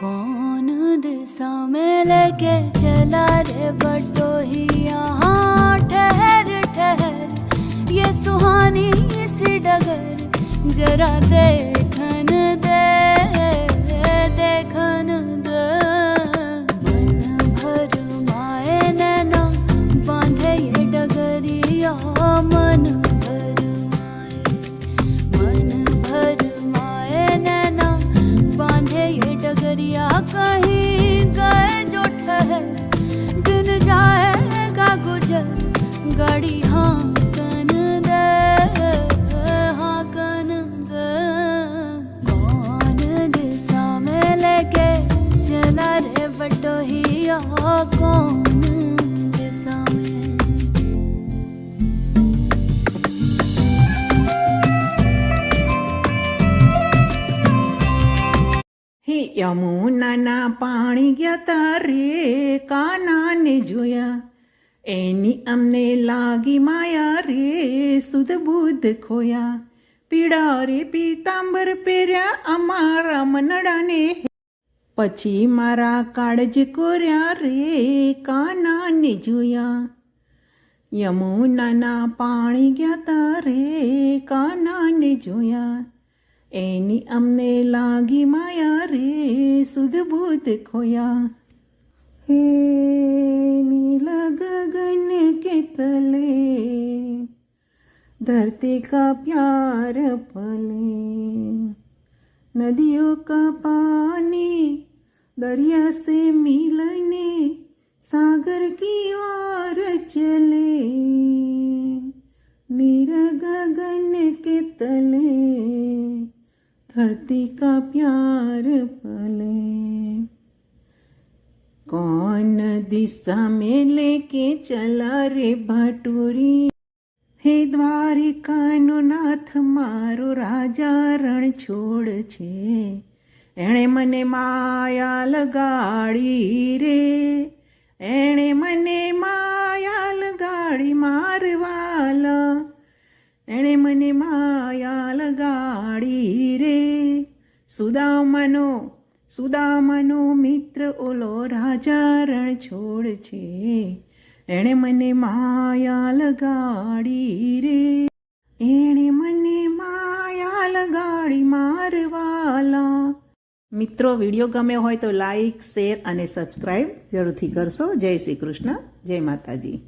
कौन दिशा में लेके चला रे बटोहिया, ठहर ठहर ये सुहानी सी डगर जरा देखन दे, देखन दे। मन भर माए नैना बांधे ये डगरिया, मन भर माए नैना बांधे ये डगरिया। कहीं गए जो ठहर दिन जाएगा गुजर, गाड़ी हाँकन दे, हाँकन दे। कौन दिशा में लेके चला रे बटोहिया, कौन दिशा में। હે યમુનાના પાણી ગયા તારે કાનાને જોયા, એની અમને લાગી માયા રે સુધ બુદ્ધ ખોયા. પીળા રે પીતાંબર પહેર્યા અમારા મનડાને, પછી મારા કાળજ કોર્યા રે કાનાને જોયા. યમુનાના પાણી ગયા તારે કાનાને જોયા, એની અમને લાગી માયા રે સુધ બુદ્ધ ખોયા. હે नीला गगन के तले धरती का प्यार पले, नदियों का पानी दरिया से मिलने सागर की ओर चले. नीला गगन के तले धरती का प्यार पले. कौन दिशा में लेके चला रे भटूरी, हे દ્વારિકાનો નાથ મારો રાજા રણ છોડ છે. એણે મને માયા લગાડી રે, એણે મને માયા લગાડી મારવાલા, એણે મને માયા લગાડી રે. સુદામાનો મિત્ર ઓલો રાજા રણ છોડ છે, એણે મને માયા લગાડી રે, એણે મને માયા લગાડી મારવાલા. મિત્રો, વિડીયો ગમ્યો હોય તો લાઈક, શેર અને સબસ્ક્રાઈબ જરૂરથી કરશો. જય શ્રી કૃષ્ણ, જય માતાજી.